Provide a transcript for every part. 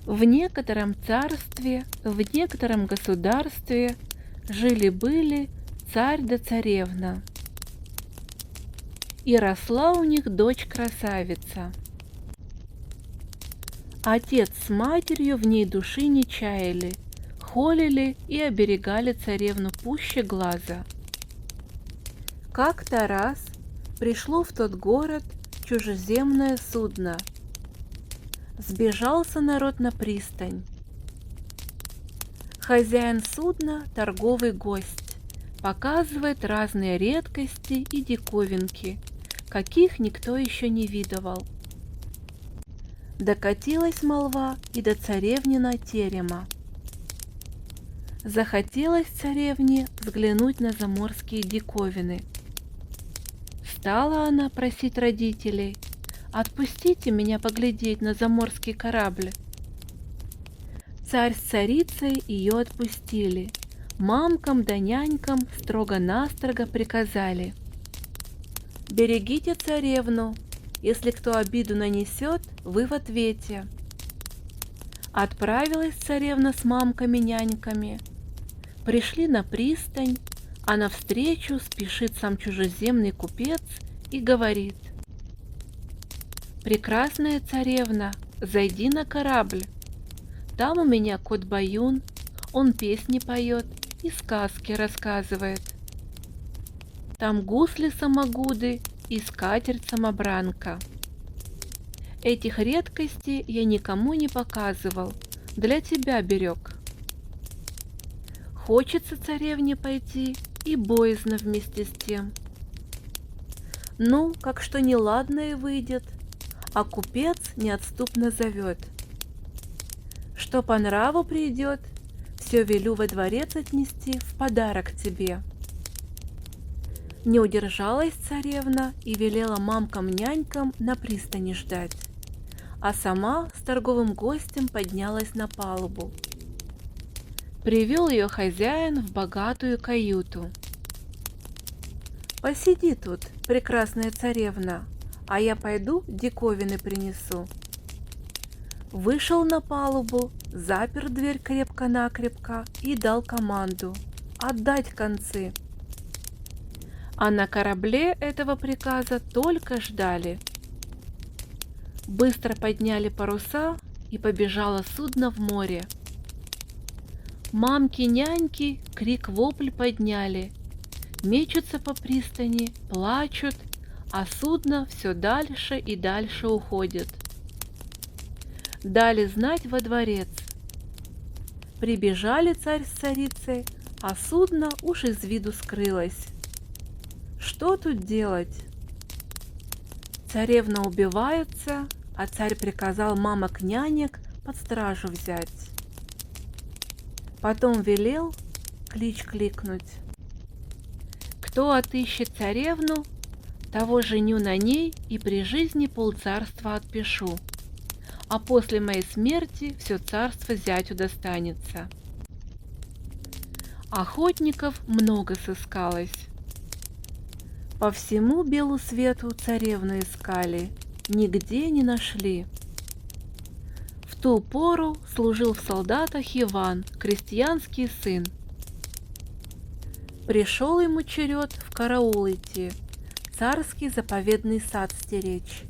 В некотором царстве, в некотором государстве жили-были царь да царевна. И росла у них дочь-красавица. Отец с матерью в ней души не чаяли, холили и оберегали царевну пуще глаза. Как-то раз пришло в тот город чужеземное судно. Сбежался народ на пристань. Хозяин судна, торговый гость, показывает разные редкости и диковинки, каких никто еще не видывал. Докатилась молва и до царевнина терема. Захотелось царевне взглянуть на заморские диковины. Стала она просить родителей: «Отпустите меня поглядеть на заморский корабль». Царь с царицей ее отпустили. Мамкам да нянькам строго-настрого приказали: «Берегите царевну, если кто обиду нанесет, вы в ответе». Отправилась царевна с мамками-няньками. Пришли на пристань, а навстречу спешит сам чужеземный купец и говорит: «Прекрасная царевна, зайди на корабль. Там у меня кот Баюн, он песни поет и сказки рассказывает. Там гусли-самогуды и скатерть-самобранка. Этих редкостей я никому не показывал, для тебя берег». Хочется царевне пойти и боязно вместе с тем. Ну, как что неладное выйдет, а купец неотступно зовет: «Что по нраву придет, все велю во дворец отнести в подарок тебе». Не удержалась царевна и велела мамкам-нянькам на пристани ждать, а сама с торговым гостем поднялась на палубу. Привел ее хозяин в богатую каюту. «Посиди тут, прекрасная царевна, а я пойду диковины принесу». Вышел на палубу, запер дверь крепко-накрепко и дал команду отдать концы. А на корабле этого приказа только ждали. Быстро подняли паруса, и побежало судно в море. Мамки-няньки крик-вопль подняли, мечутся по пристани, плачут, а судно все дальше и дальше уходит. Дали знать во дворец. Прибежали царь с царицей, а судно уж из виду скрылось. Что тут делать? Царевна убивается, а царь приказал мамок-нянек под стражу взять. Потом велел клич кликнуть: «Кто отыщет царевну, того женю на ней и при жизни полцарства отпишу, а после моей смерти все царство зятю достанется». Охотников много сыскалось. По всему белу свету царевну искали, нигде не нашли. В ту пору служил в солдатах Иван, крестьянский сын. Пришел ему черед в караул идти, царский заповедный сад стеречь.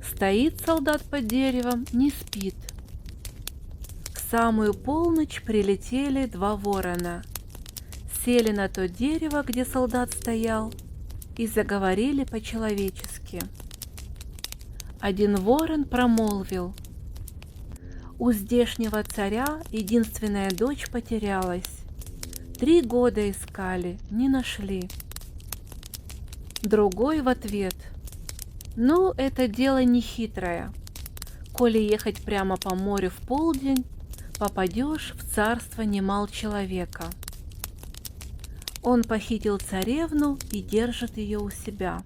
Стоит солдат под деревом, не спит. В самую полночь прилетели два ворона, сели на то дерево, где солдат стоял, и заговорили по-человечески. Один ворон промолвил: «У здешнего царя единственная дочь потерялась. 3 года искали, не нашли». Другой в ответ: «Ну, это дело нехитрое. Коли ехать прямо по морю в полдень, попадешь в царство немал человека. Он похитил царевну и держит ее у себя.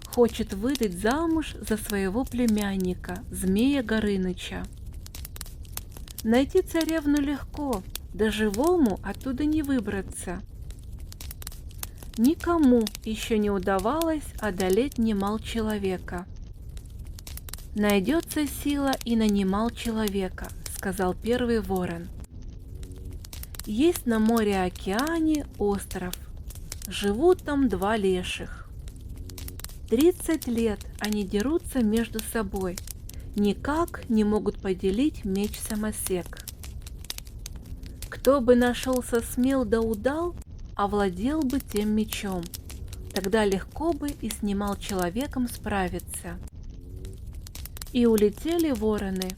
Хочет выдать замуж за своего племянника, Змея Горыныча. Найти царевну легко, да живому оттуда не выбраться. Никому еще не удавалось одолеть немал человека. Найдется сила и нанимал человека, сказал первый ворон. Есть на море-океане остров, живут там два леших. 30 лет они дерутся между собой, никак не могут поделить меч-самосек. Кто бы нашелся смел да удал, овладел бы тем мечом, тогда легко бы и с немал человеком справиться. И улетели вороны.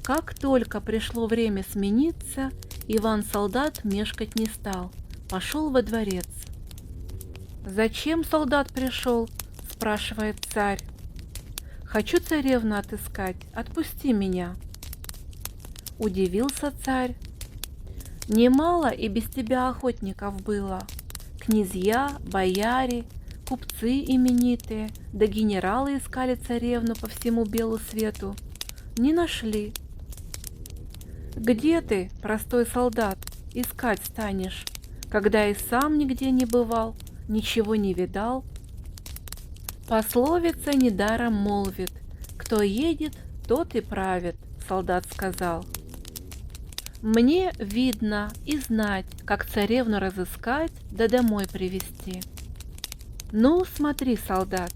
Как только пришло время смениться, Иван-солдат мешкать не стал, пошел во дворец. «Зачем солдат пришел?» – спрашивает царь. «Хочу царевну отыскать, отпусти меня». Удивился царь. «Немало и без тебя охотников было. Князья, бояре, купцы именитые, да генералы искали царевну по всему белу свету. Не нашли. Где ты, простой солдат, искать станешь, когда и сам нигде не бывал, ничего не видал?» Пословица недаром молвит: «Кто едет, тот и правит», — солдат сказал. «Мне видно и знать, как царевну разыскать да домой привести. Ну, смотри, солдат,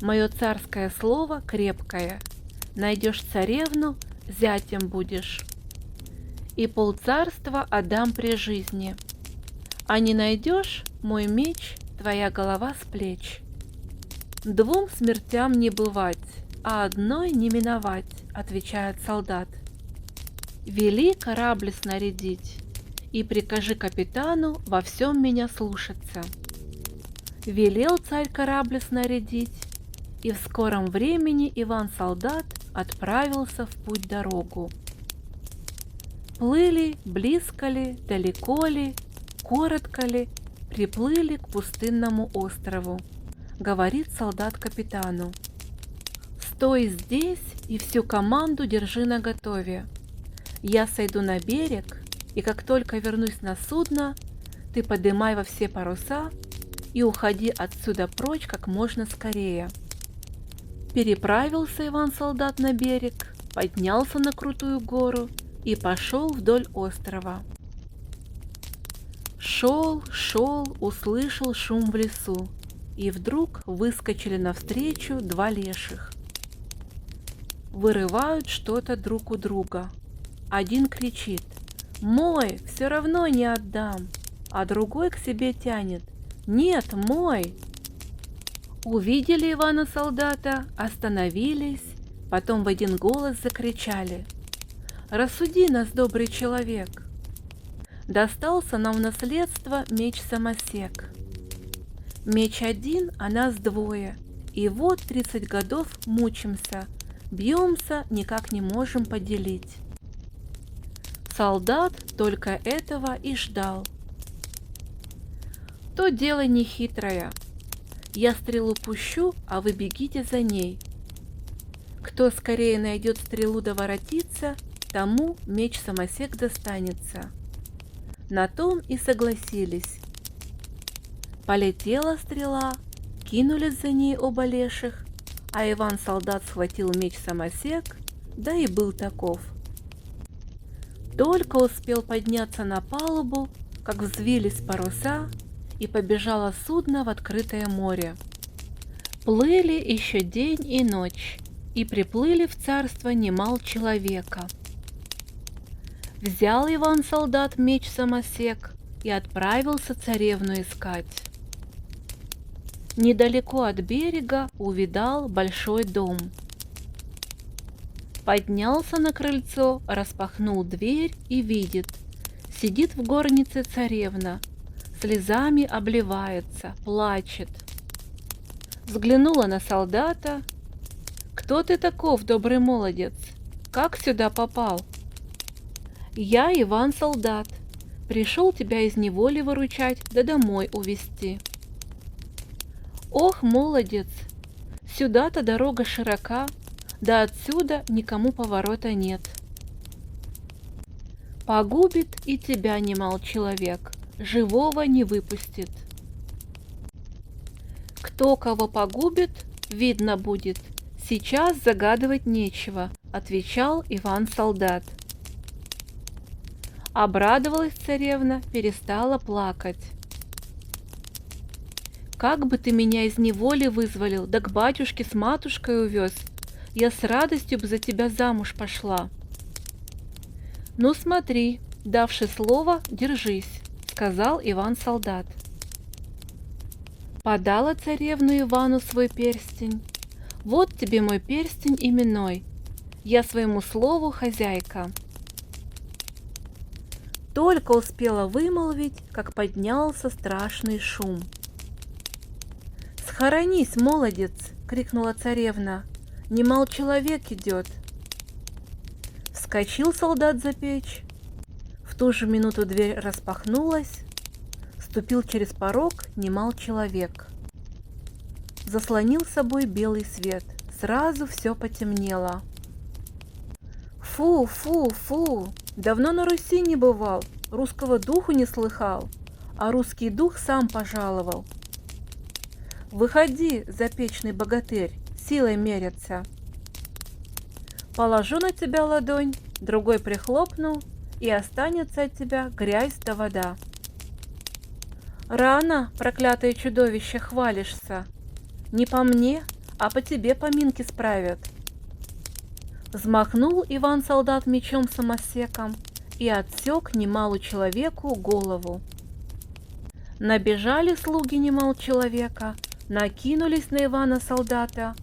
мое царское слово крепкое. Найдешь царевну, зятем будешь. И полцарства отдам при жизни. А не найдешь, мой меч, твоя голова с плеч». «Двум смертям не бывать, а одной не миновать», — отвечает солдат. «Вели корабль снарядить и прикажи капитану во всем меня слушаться». Велел царь корабль снарядить, и в скором времени Иван-солдат отправился в путь-дорогу. Плыли, близко ли, далеко ли, коротко ли, приплыли к пустынному острову. Говорит солдат капитану: «Стой здесь и всю команду держи наготове. Я сойду на берег, и как только вернусь на судно, ты подымай во все паруса и уходи отсюда прочь как можно скорее». Переправился Иван-солдат на берег, поднялся на крутую гору и пошел вдоль острова. Шел, услышал шум в лесу, и вдруг выскочили навстречу два леших. Вырывают что-то друг у друга. Один кричит: «Мой, все равно не отдам», а другой к себе тянет: «Нет, мой». Увидели Ивана-солдата, остановились, потом в один голос закричали: «Рассуди нас, добрый человек! Достался нам в наследство меч-самосек. Меч один, а нас двое, и вот 30 годов мучимся, бьемся, никак не можем поделить». Солдат только этого и ждал. «То дело нехитрое. Я стрелу пущу, а вы бегите за ней. Кто скорее найдет стрелу да воротится, тому меч-самосек достанется». На том и согласились. Полетела стрела, кинулись за ней оба леших, а Иван-солдат схватил меч-самосек, да и был таков. Только успел подняться на палубу, как взвились паруса, и побежало судно в открытое море. Плыли еще день и ночь, и приплыли в царство немал человека. Взял Иван-солдат меч-самосек и отправился царевну искать. Недалеко от берега увидал большой дом. Поднялся на крыльцо, распахнул дверь и видит: сидит в горнице царевна, слезами обливается, плачет. Взглянула на солдата: «Кто ты таков, добрый молодец? Как сюда попал?» «Я Иван-солдат, пришел тебя из неволи выручать, да домой увезти». «Ох, молодец, сюда-то дорога широка, да отсюда никому поворота нет». «Погубит и тебя немал человек, живого не выпустит». «Кто кого погубит, видно будет, «Сейчас загадывать нечего», — отвечал Иван-солдат. Обрадовалась царевна, перестала плакать. «Как бы ты меня из неволи вызволил, да к батюшке с матушкой увез, я с радостью бы за тебя замуж пошла». «Ну смотри, давши слово, держись», — сказал Иван-солдат. Подала царевна Ивану свой перстень. «Вот тебе мой перстень именной, я своему слову хозяйка». Только успела вымолвить, как поднялся страшный шум. «Схоронись, молодец!» — крикнула царевна. «Немал человек идет!» Вскочил солдат за печь. В ту же минуту дверь распахнулась. Ступил через порог немал человек. Заслонил собой белый свет. Сразу все потемнело. «Фу, фу, фу! Давно на Руси не бывал, русского духу не слыхал, а русский дух сам пожаловал. Выходи, запечный богатырь, силой мерятся. Положу на тебя ладонь, другой прихлопну, и останется от тебя грязь да вода». «Рано, проклятое чудовище, хвалишься. Не по мне, а по тебе поминки справят». Взмахнул Иван-солдат мечом-самосеком и отсек немалу человеку голову. Набежали слуги немал человека, накинулись на Ивана-солдата,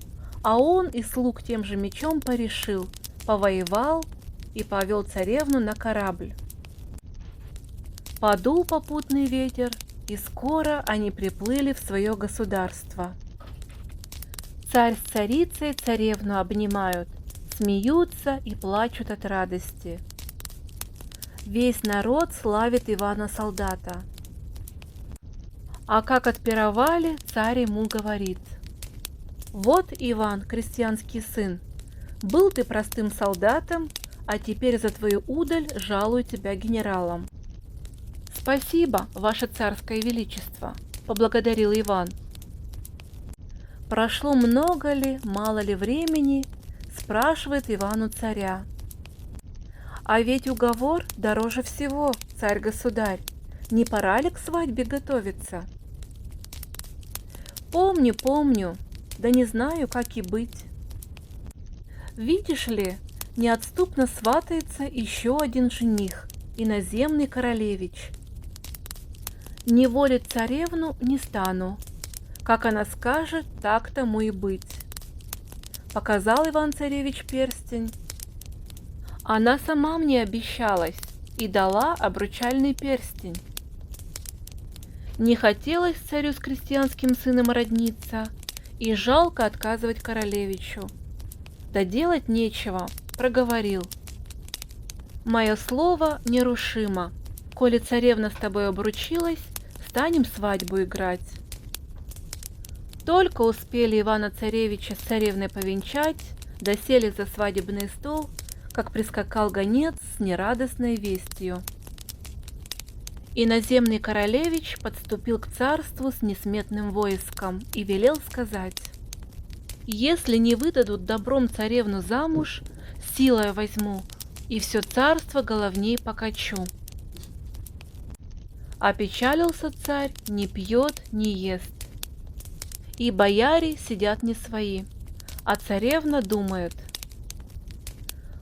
а он и слуг тем же мечом порешил, повоевал и повел царевну на корабль. Подул попутный ветер, и скоро они приплыли в свое государство. Царь с царицей царевну обнимают, смеются и плачут от радости. Весь народ славит Ивана-солдата. А как отпировали, царь ему говорит: «Вот, Иван, крестьянский сын, был ты простым солдатом, а теперь за твою удаль жалую тебя генералом». «Спасибо, ваше царское величество», — поблагодарил Иван. Прошло много ли, мало ли времени, спрашивает Ивану царя: «А ведь уговор дороже всего, царь-государь, не пора ли к свадьбе готовиться?» «Помню, помню, да не знаю, как и быть. Видишь ли, неотступно сватается еще один жених, иноземный королевич. Не волить царевну не стану, как она скажет, так тому и быть». Показал Иван-царевич перстень. Она сама мне обещалась и дала обручальный перстень. Не хотелось царю с крестьянским сыном родниться, и жалко отказывать королевичу. Да делать нечего, проговорил: «Мое слово нерушимо. Коли царевна с тобой обручилась, станем свадьбу играть». Только успели Ивана-царевича с царевной повенчать, досели за свадебный стол, как прискакал гонец с нерадостной вестью. Иноземный королевич подступил к царству с несметным войском и велел сказать: «Если не выдадут добром царевну замуж, силой возьму, и все царство головней покачу». Опечалился царь, не пьет, не ест. И бояре сидят не свои, а царевна думает: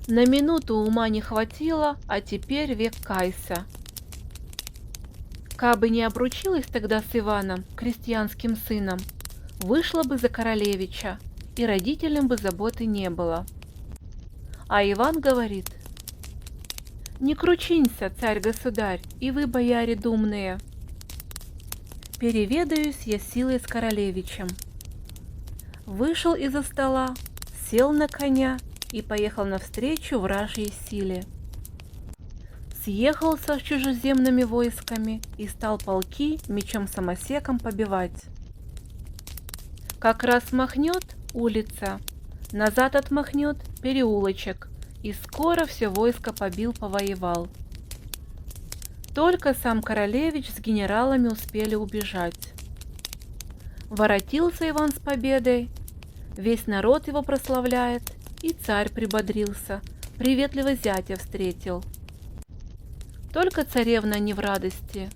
на минуту ума не хватило, а теперь век кайся. Кабы не обручилась тогда с Иваном, крестьянским сыном, вышла бы за королевича, и родителям бы заботы не было. А Иван говорит: «Не кручинься, царь-государь, и вы, бояре думные. Переведаюсь я силой с королевичем». Вышел из-за стола, сел на коня и поехал навстречу вражьей силе. Съехался с чужеземными войсками и стал полки мечом-самосеком побивать. Как раз махнет улица, назад отмахнет переулочек, и скоро все войско побил, повоевал. Только сам королевич с генералами успели убежать. Воротился Иван с победой, Весь народ его прославляет, и царь прибодрился, приветливо зятя встретил. Только царевна не в радости.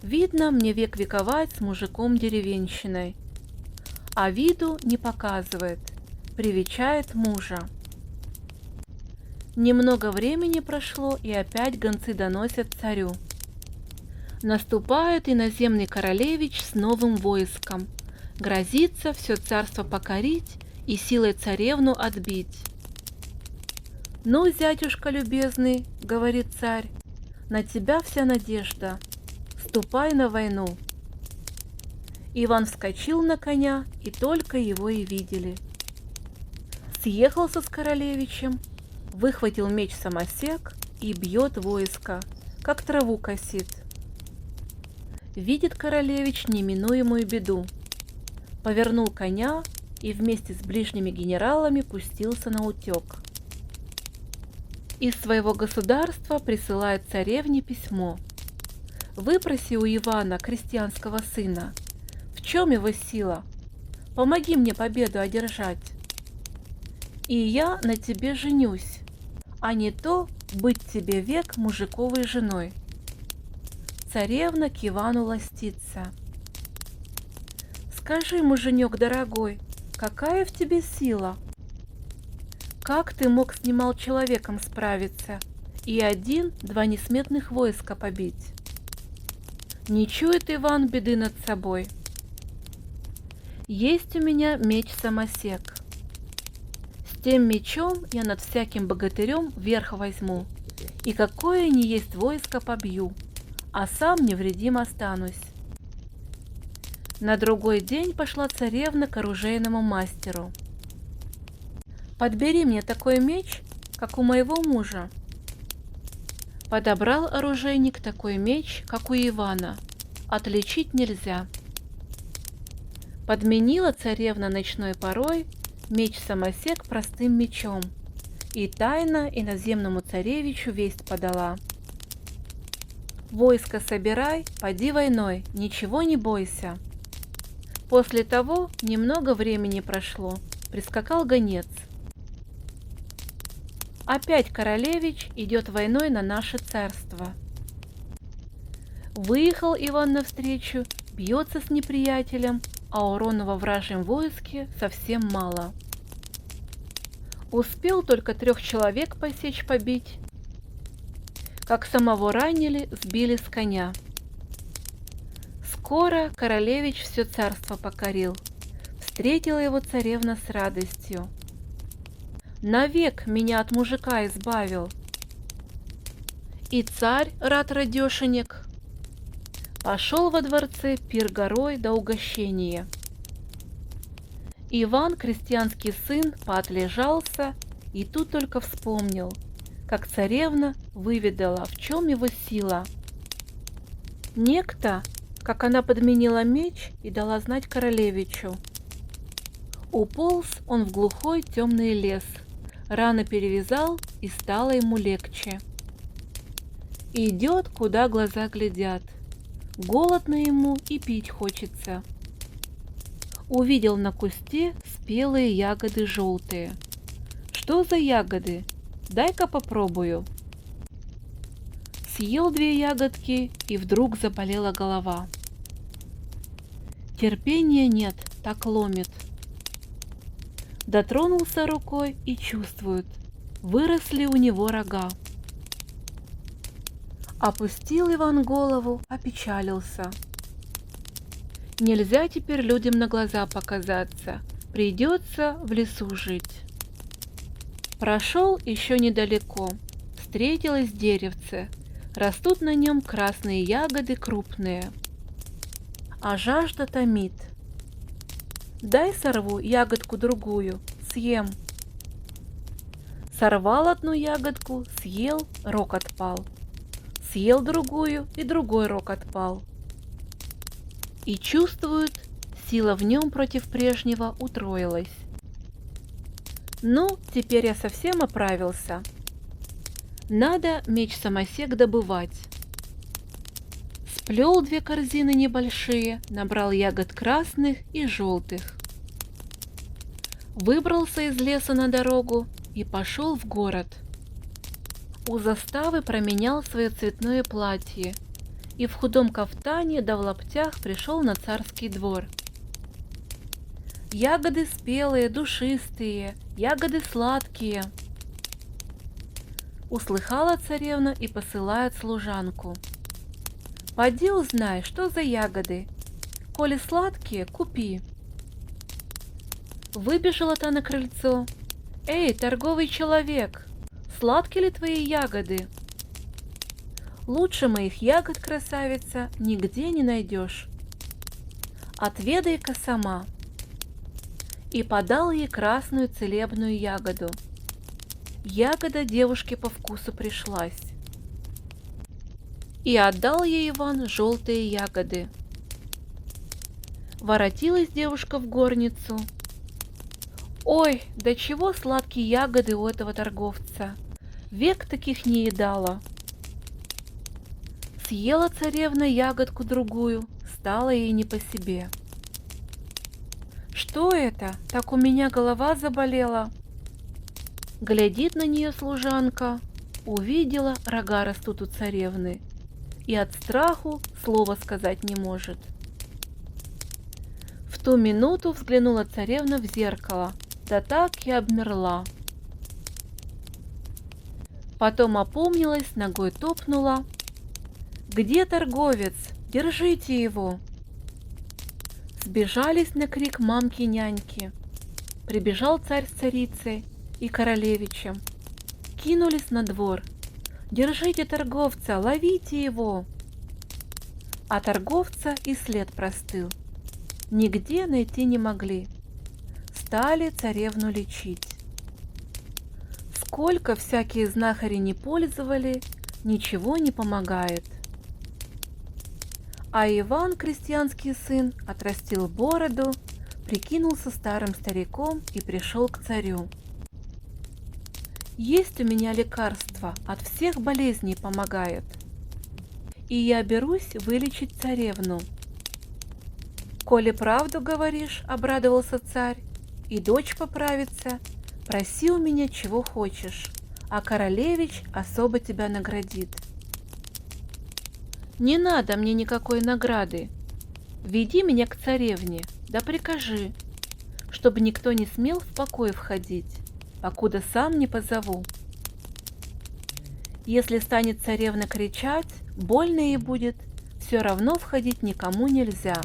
Видно, мне век вековать с мужиком-деревенщиной. А виду не показывает, привечает мужа. Немного времени прошло, и опять гонцы доносят царю. Наступает иноземный королевич с новым войском. Грозится все царство покорить и силой царевну отбить. «Ну, зятюшка любезный, — говорит царь, — на тебя вся надежда. Ступай на войну». Иван вскочил на коня, и только его и видели. Съехался с королевичем, выхватил меч-самосек и бьет войско, как траву косит. Видит королевич неминуемую беду. Повернул коня и вместе с ближними генералами пустился на утек. Из своего государства присылает царевне письмо. «Выпроси у Ивана, крестьянского сына, в чем его сила? Помоги мне победу одержать. И я на тебе женюсь, а не то быть тебе век мужиковой женой». Царевна к Ивану ластится. «Скажи, муженек дорогой, какая в тебе сила? Как ты мог с немал человеком справиться и один-два несметных войска побить? Не чует Иван беды над собой. Есть у меня меч-самосек. С тем мечом я над всяким богатырем верх возьму, и какое ни есть войско побью, а сам невредим останусь». На другой день пошла царевна к оружейному мастеру. «Подбери мне такой меч, как у моего мужа». Подобрал оружейник такой меч, как у Ивана. Отличить нельзя. Подменила царевна ночной порой меч-самосек простым мечом, и тайно иноземному царевичу весть подала. «Войско собирай, поди войной, ничего не бойся». После того немного времени прошло, прискакал гонец. Опять королевич идет войной на наше царство. Выехал Иван навстречу, бьется с неприятелем, а урона во вражьем войске совсем мало. Успел только 3 человек посечь побить, как самого ранили, сбили с коня. Скоро королевич все царство покорил, встретила его царевна с радостью. «Навек меня от мужика избавил». И царь рад радешенек. Пошел во дворце пир горой до угощения. Иван, крестьянский сын, поотлежался, и тут только вспомнил, как царевна выведала, в чем его сила. Некто, как она подменила меч и дала знать королевичу. Уполз он в глухой темный лес, раны перевязал, и стало ему легче. Идет, куда глаза глядят, голодно ему и пить хочется. Увидел на кусте спелые ягоды желтые. Что за ягоды? Дай-ка попробую. Съел 2 ягодки, и вдруг заболела голова. Терпения нет, так ломит. Дотронулся рукой и чувствует, выросли у него рога. Опустил Иван голову, опечалился. Нельзя теперь людям на глаза показаться, придется в лесу жить. Прошел еще недалеко, встретилось деревце, растут на нем красные ягоды крупные. А жажда томит. Дай сорву ягодку другую, съем. Сорвал одну ягодку, съел, рог отпал. Съел другую, и другой рог отпал. И чувствует, сила в нем против прежнего утроилась. Ну, теперь я совсем оправился. Надо меч-самосек добывать. Сплел 2 корзины небольшие, набрал ягод красных и желтых. Выбрался из леса на дорогу и пошел в город. У заставы променял свое цветное платье и в худом кафтане да в лаптях пришел на царский двор. Ягоды спелые, душистые, ягоды сладкие. Услыхала царевна и посылает служанку. Поди узнай, что за ягоды. Коли сладкие, купи. Выбежала та на крыльцо. Эй, торговый человек, сладкие ли твои ягоды? Лучше моих ягод, красавица, нигде не найдешь. Отведай-ка сама. И подал ей красную целебную ягоду. Ягода девушке по вкусу пришлась. И отдал ей Иван желтые ягоды. Воротилась девушка в горницу. Ой, да чего сладкие ягоды у этого торговца! Век таких не едала. Съела царевна ягодку другую, стало ей не по себе. Что это? Так у меня голова заболела. Глядит на нее служанка, увидела, рога растут у царевны, и от страху слова сказать не может. В ту минуту взглянула царевна в зеркало, да так и обмерла. Потом опомнилась, ногой топнула. «Где торговец? Держите его!» Сбежались на крик мамки-няньки. Прибежал царь с царицей и королевичем. Кинулись на двор. «Держите торговца, ловите его!» А торговца и след простыл. Нигде найти не могли. Стали царевну лечить. Сколько всякие знахари не пользовали, ничего не помогает. А Иван, крестьянский сын, отрастил бороду, прикинулся старым стариком и пришел к царю. «Есть у меня лекарство, от всех болезней помогает, и я берусь вылечить царевну». «Коли правду говоришь, — обрадовался царь, — и дочь поправится, проси у меня чего хочешь, а королевич особо тебя наградит». «Не надо мне никакой награды. Веди меня к царевне, да прикажи, чтобы никто не смел в покой входить, покуда сам не позову. Если станет царевна кричать, больно ей будет, все равно входить никому нельзя.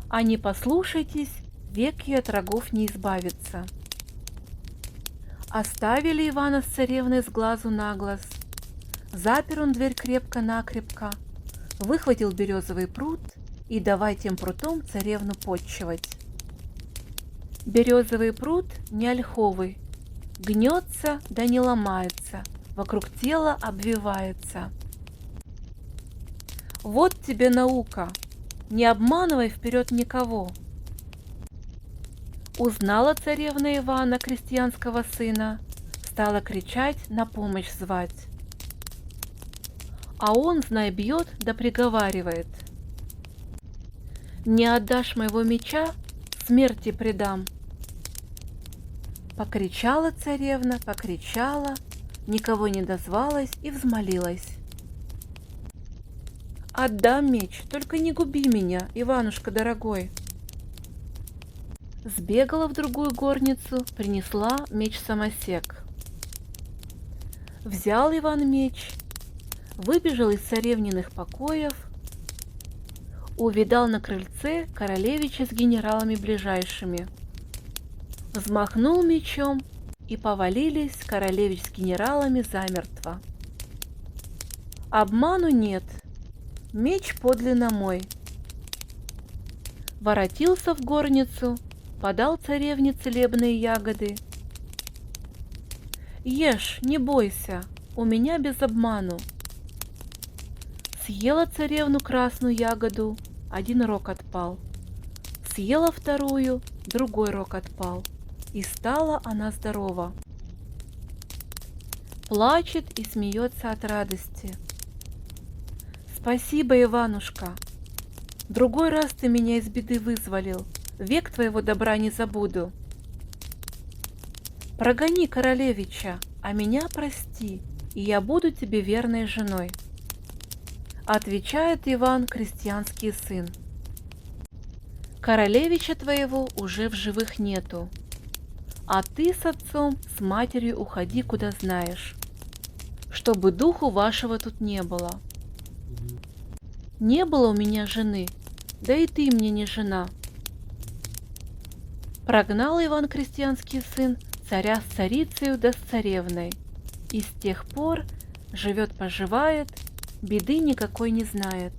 А не послушайтесь, век ей от рогов не избавится». Оставили Ивана с царевной с глазу на глаз. Запер он дверь крепко-накрепко, выхватил березовый прут и давай тем прутом царевну потчевать. Березовый прут не ольховый, гнется да не ломается, вокруг тела обвивается. Вот тебе наука, не обманывай вперед никого. Узнала царевна Ивана, крестьянского сына, стала кричать, на помощь звать. А он, знай, бьет да приговаривает: «Не отдашь моего меча, смерти предам». Покричала царевна, покричала, никого не дозвалась и взмолилась: «Отдам меч, только не губи меня, Иванушка дорогой». Сбегала в другую горницу, принесла меч-самосек. Взял Иван меч, выбежал из царевниных покоев, увидал на крыльце королевича с генералами ближайшими. Взмахнул мечом, и повалились королевич с генералами замертво. Обману нет, меч подлинно мой. Воротился в горницу, подал царевне целебные ягоды. «Ешь, не бойся, у меня без обману». Съела царевну красную ягоду, один рог отпал. Съела вторую, другой рог отпал, и стала она здорова. Плачет и смеется от радости. «Спасибо, Иванушка, другой раз ты меня из беды вызволил, век твоего добра не забуду. Прогони королевича, а меня прости, и я буду тебе верной женой. Отвечает Иван, крестьянский сын. Королевича твоего уже в живых нету, а ты с отцом, с матерью уходи, куда знаешь, чтобы духу вашего тут не было. Не было у меня жены, да и ты мне не жена. Прогнал Иван, крестьянский сын, царя с царицею да с царевной, и с тех пор живет-поживает, беды никакой не знает.